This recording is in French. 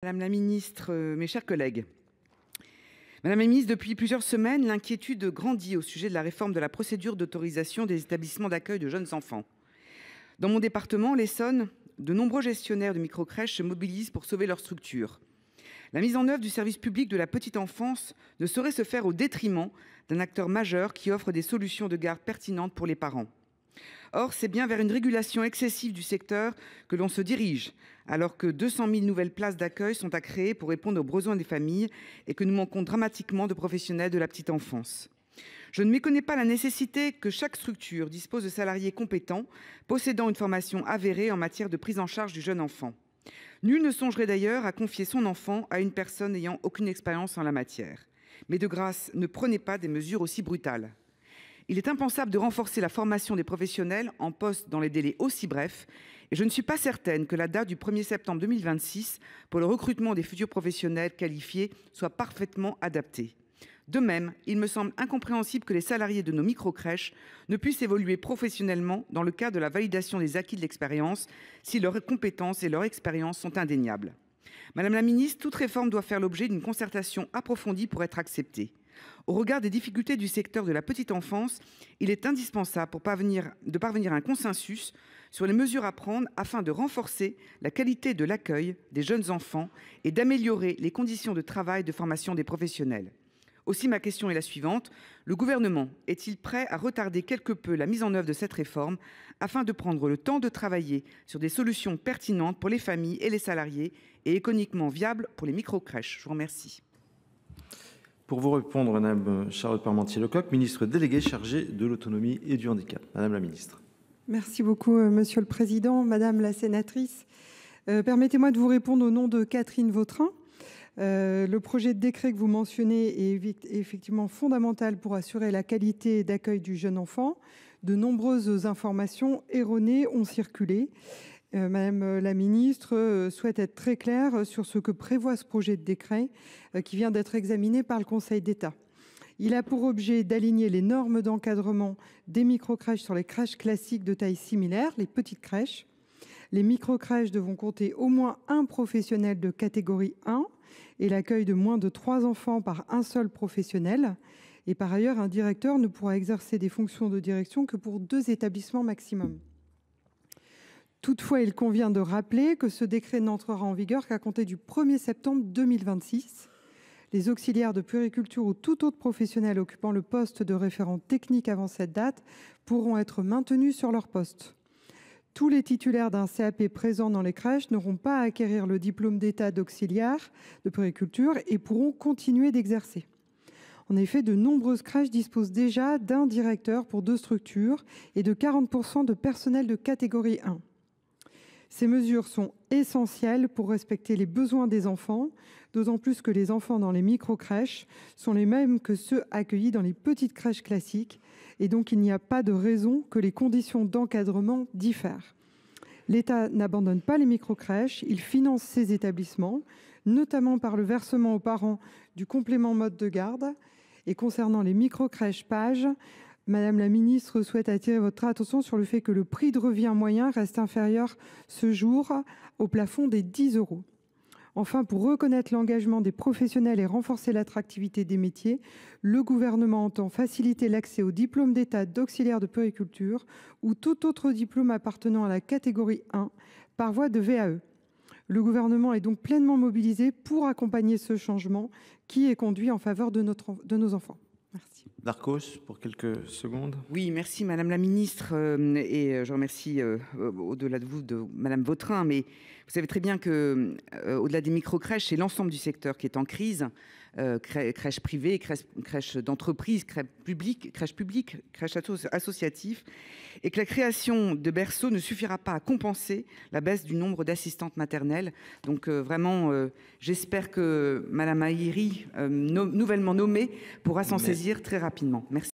Madame la ministre, mes chers collègues, Madame la ministre, depuis plusieurs semaines, l'inquiétude grandit au sujet de la réforme de la procédure d'autorisation des établissements d'accueil de jeunes enfants. Dans mon département, l'Essonne, de nombreux gestionnaires de microcrèches se mobilisent pour sauver leur structure. La mise en œuvre du service public de la petite enfance ne saurait se faire au détriment d'un acteur majeur qui offre des solutions de garde pertinentes pour les parents. Or, c'est bien vers une régulation excessive du secteur que l'on se dirige, alors que 200 000 nouvelles places d'accueil sont à créer pour répondre aux besoins des familles et que nous manquons dramatiquement de professionnels de la petite enfance. Je ne méconnais pas la nécessité que chaque structure dispose de salariés compétents, possédant une formation avérée en matière de prise en charge du jeune enfant. Nul ne songerait d'ailleurs à confier son enfant à une personne n'ayant aucune expérience en la matière. Mais de grâce, ne prenez pas des mesures aussi brutales. Il est impensable de renforcer la formation des professionnels en poste dans les délais aussi brefs, et je ne suis pas certaine que la date du 1er septembre 2026 pour le recrutement des futurs professionnels qualifiés soit parfaitement adaptée. De même, il me semble incompréhensible que les salariés de nos microcrèches ne puissent évoluer professionnellement dans le cadre de la validation des acquis de l'expérience si leurs compétences et leur expérience sont indéniables. Madame la ministre, toute réforme doit faire l'objet d'une concertation approfondie pour être acceptée. Au regard des difficultés du secteur de la petite enfance, il est indispensable de parvenir à un consensus sur les mesures à prendre afin de renforcer la qualité de l'accueil des jeunes enfants et d'améliorer les conditions de travail et de formation des professionnels. Aussi, ma question est la suivante. Le Gouvernement est-il prêt à retarder quelque peu la mise en œuvre de cette réforme afin de prendre le temps de travailler sur des solutions pertinentes pour les familles et les salariés et économiquement viables pour les microcrèches? Je vous remercie. Pour vous répondre, Madame Charlotte Parmentier-Lecocq, ministre déléguée chargée de l'autonomie et du handicap. Madame la ministre. Merci beaucoup, Monsieur le Président. Madame la sénatrice, permettez-moi de vous répondre au nom de Catherine Vautrin. Le projet de décret que vous mentionnez est effectivement fondamental pour assurer la qualité d'accueil du jeune enfant. De nombreuses informations erronées ont circulé. Madame la ministre souhaite être très claire sur ce que prévoit ce projet de décret qui vient d'être examiné par le Conseil d'État. Il a pour objet d'aligner les normes d'encadrement des microcrèches sur les crèches classiques de taille similaire, les petites crèches. Les microcrèches devront compter au moins un professionnel de catégorie 1 et l'accueil de moins de 3 enfants par un seul professionnel. Et par ailleurs, un directeur ne pourra exercer des fonctions de direction que pour 2 établissements maximum. Toutefois, il convient de rappeler que ce décret n'entrera en vigueur qu'à compter du 1er septembre 2026. Les auxiliaires de puériculture ou tout autre professionnel occupant le poste de référent technique avant cette date pourront être maintenus sur leur poste. Tous les titulaires d'un CAP présents dans les crèches n'auront pas à acquérir le diplôme d'état d'auxiliaire de puériculture et pourront continuer d'exercer. En effet, de nombreuses crèches disposent déjà d'un directeur pour 2 structures et de 40% de personnel de catégorie 1. Ces mesures sont essentielles pour respecter les besoins des enfants, d'autant plus que les enfants dans les micro-crèches sont les mêmes que ceux accueillis dans les petites crèches classiques, et donc il n'y a pas de raison que les conditions d'encadrement diffèrent. L'État n'abandonne pas les micro-crèches, il finance ces établissements, notamment par le versement aux parents du complément mode de garde. Et concernant les micro-crèches PAGE, Madame la ministre souhaite attirer votre attention sur le fait que le prix de revient moyen reste inférieur ce jour au plafond des 10 €. Enfin, pour reconnaître l'engagement des professionnels et renforcer l'attractivité des métiers, le Gouvernement entend faciliter l'accès au diplôme d'état d'auxiliaire de puériculture ou tout autre diplôme appartenant à la catégorie 1 par voie de VAE. Le Gouvernement est donc pleinement mobilisé pour accompagner ce changement qui est conduit en faveur de nos enfants. Merci. Darcos, pour quelques secondes. Oui, merci Madame la ministre. Et je remercie au-delà de vous, de Madame Vautrin. Mais vous savez très bien que au-delà des micro-crèches, c'est l'ensemble du secteur qui est en crise. Crèches privées, crèches d'entreprise, crèches publiques, crèches associatives. Et que la création de berceaux ne suffira pas à compenser la baisse du nombre d'assistantes maternelles. Donc vraiment, j'espère que Madame Haïry, nouvellement nommée, pourra s'en saisir très rapidement. Merci.